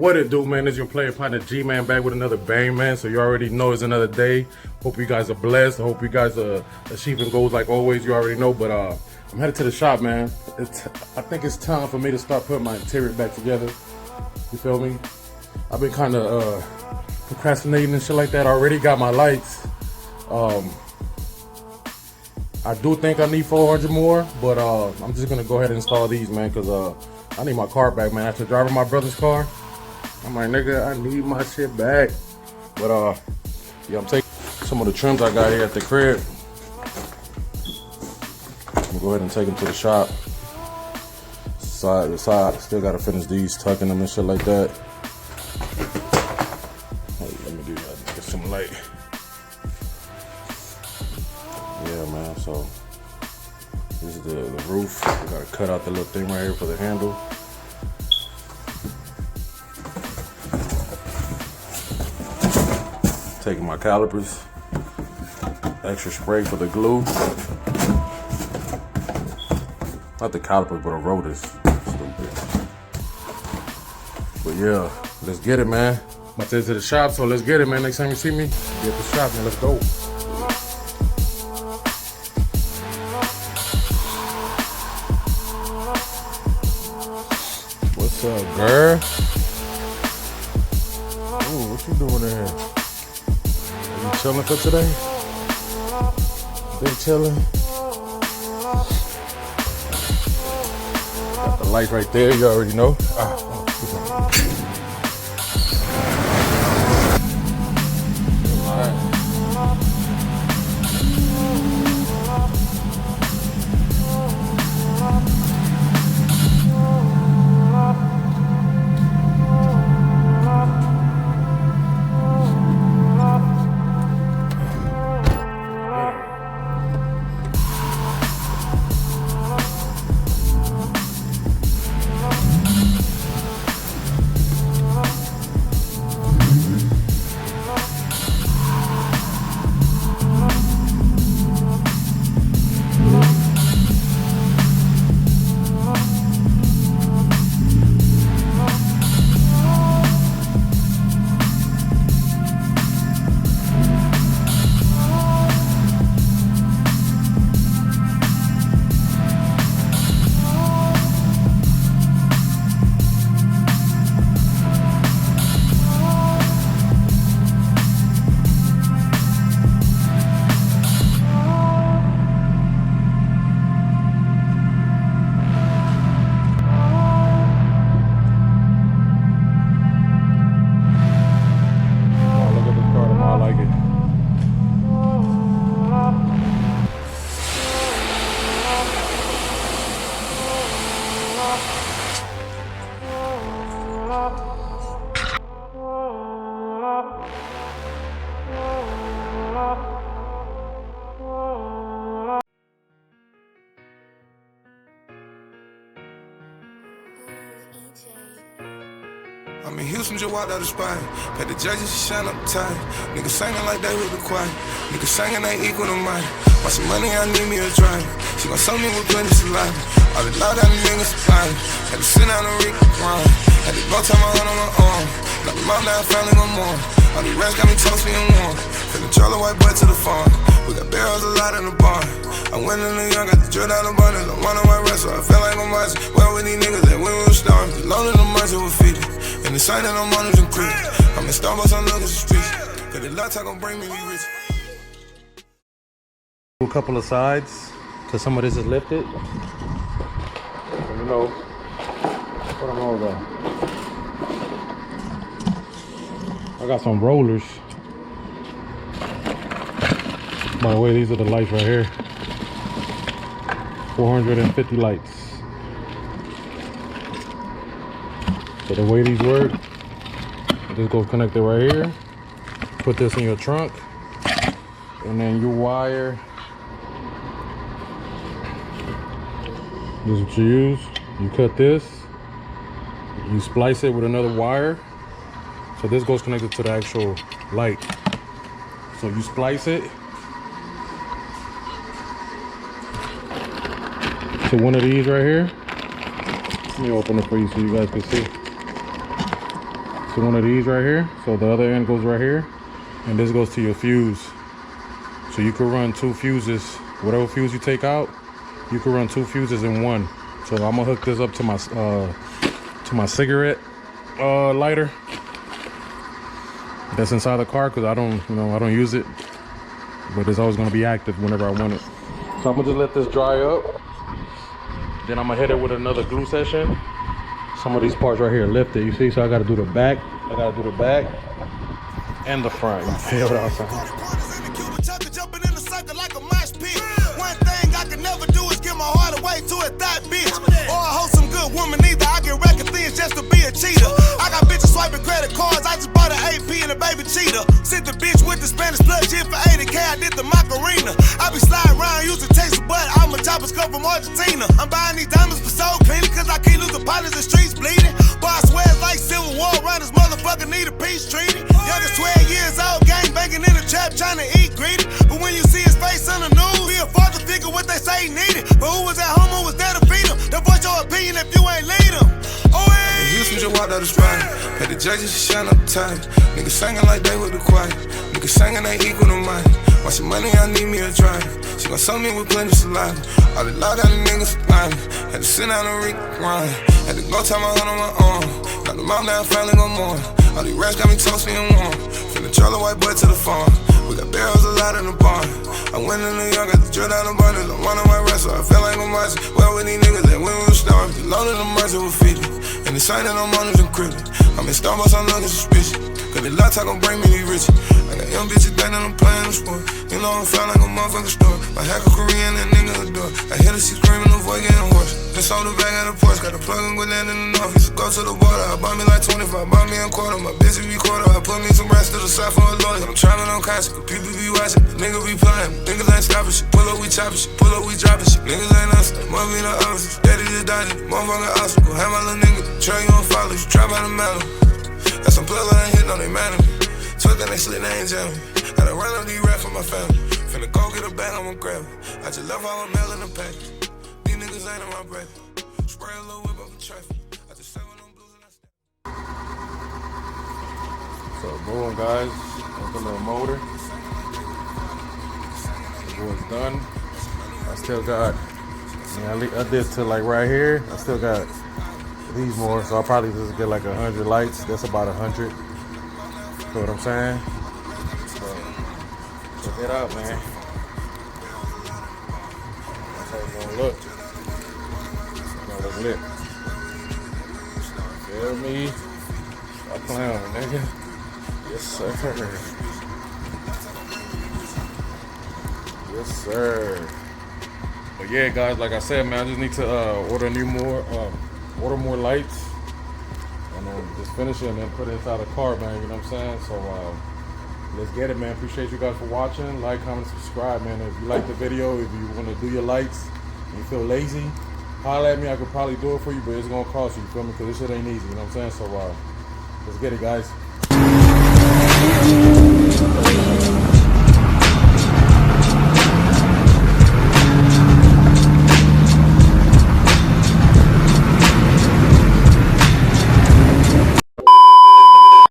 What it do, man? It's your player partner G-Man back with another bang, man. So you already know it's another day. Hope you guys are blessed. I hope you guys are achieving goals like always. You already know, but I'm headed to the shop, man. I think it's time for me to start putting my interior back together. You feel me? I've been kind of procrastinating and shit like that. I already got my lights. I do think I need 400 more, but I'm just gonna go ahead and install these, man, because I need my car back, man. After driving my brother's car, I'm like, nigga, I need my shit back. But yeah, I'm taking some of the trims I got here at the crib. I'm gonna go ahead and take them to the shop. Side to side, still gotta finish these, tucking them and shit like that. Hey, let me do that, get some light. Yeah, man, so this is the roof. We gotta cut out the little thing right here for the handle. Taking my calipers, extra spray for the glue. Not the calipers, but the rotors. Stupid. But yeah, let's get it, man. I'm about to head to the shop, so let's get it, man. Next time you see me, be at the shop, man. Let's go. What's up, girl? Ooh, what you doing in here? You chilling for today? Been chilling. Got the light right there, you already know. I'm in Houston, just walked out the spot. Got the judges shine up tight. Niggas singing like they with the choir. Niggas singing ain't equal to mine. Want some money, I need me a driver. She gon' show me with plenty saliva. All the loud down the niggas supplying. Had to sit down and read the grind. Had to go tell my heart on my arm. Knock them out now, family no more. All the rest got me toasty and warm. From the trailer white boy to the farm. We got barrels a lot in the barn. I went in New York, got the drill down the bundles. I'm on my rest, so I feel like I'm watching. Well, with these niggas that when we were starving. The loan in the months that were feeding. And the sign that I'm on is increased. I'm in Starbucks, I'm looking for streets. Cause the lot gon' bring me rich. A couple of sides, cause some of this is lifted. You know, put them over. I got some rollers. By the way, these are the lights right here. 450 lights. So the way these work, this goes connected right here. Put this in your trunk, and then you wire. This is what you use. You cut this, you splice it with another wire. So this goes connected to the actual light. So you splice it to one of these right here. Let me open it for you so you guys can see. to one of these right here. So the other end goes right here, and this goes to your fuse. So you can run 2 fuses, whatever fuse you take out, you can run 2 fuses in one. So I'm gonna hook this up to my cigarette lighter that's inside the car, because I don't use it, but it's always gonna be active whenever I want it. So I'm gonna just let this dry up. Then I'm gonna hit it with another glue session. Some of these parts right here lifted, you see, so I gotta do the back. I gotta do the back and the front. You feel what I'm saying? One thing I can never do is give my heart away to a thot bitch. Or a wholesome good woman either. I get record things just to be a cheater. I got bitches swiping credit cards. I just bought an AP and a baby cheetah. Sent the bitch with the Spanish plug in for 80K. I did the Macarena. I be sliding around using taste, but I'm a chopper's come from Argentina. I'm buying these diamonds for soul cleaning, cause I can't lose the partners, the streets bleeding. But I swear it's like Civil War around this motherfucker need a peace treaty. Youngest 12 years old, gang banging in the trap trying to eat greedy. But when you see his face on the news, be a father figure what they say he needed. But who was at home, who was there to feed him? Don't voice your opinion if you ain't lead him. Oh, hey. Houston just walked out the spot. Had the judges shine up tight. Niggas singing like they with the choir. Niggas singing they equal to mine. Want some money, I need me a drive. She gon' sell me with plenty of saliva. All the loud down the niggas lying. Had to sit down and rewind. Had to go tie my hood on my arm. Got the mom down, finally go more. All these rats got me toasty and warm. From the trailer white boy to the farm. We got barrels a lot in the barn. I went to New York, got the drill down the bundles. I'm one of my wrestler, I feel like I'm marching. Well with these niggas that when we were starving. The loaded the mercy with 50. And the sign that I'm on is encrypted. I'm in Starbucks, I'm looking suspicious. Cause the lot talk gon' bring me these riches. I got young bitches think that I'm playing the sport. You know I'm felt like a motherfucking store. My hacker Korean, that nigga adore. I hear her, she screaming, her voice getting hoarse. Just sold the bag at the Porsche, got the plug and go down in the north. Used to go to the border, I bought me like 25, bought me a quarter. My bitch recorder, I put me some rest to the side for a lawyer. I'm traveling on concert, cause people be watching. Niggas be playing, niggas ain't stopping shit. Pull up, we chopping shit. Pull up, we dropping shit. Niggas ain't us, must be the office. Daddy just died, motherfucking awesome. Go have my little nigga, trail you on follow, you trap out the metal. Got some plug I ain't hitting on they man of me. Took that they slit, they ain't jamming. Gotta run up these rap for my family. Finna go get a bag, I'ma grab it. I just left all the mail in the package. These niggas ain't in my breath. Spray a little whip up for traffic. I just say when I'm blues and I step. So boom, guys, that's the little motor. The boy's done. I still got, I did to like right here. I still got these more, so I'll probably just get like 100 lights. That's about 100. You know what I'm saying? So check it out, man. That's how it's gonna look. It's gonna look lit. Feel me? Stop playing, nigga. Yes, sir. Yes, sir. But yeah, guys, like I said, man, I just need to order more lights, and then just finish it and then put it inside the car, man. You know what I'm saying? So let's get it, man. Appreciate you guys for watching. Like, comment, subscribe, man. If you like the video, if you want to do your lights and you feel lazy, holler at me. I could probably do it for you, but it's gonna cost you. You feel me? Because this shit ain't easy. You know what I'm saying? So let's get it, guys.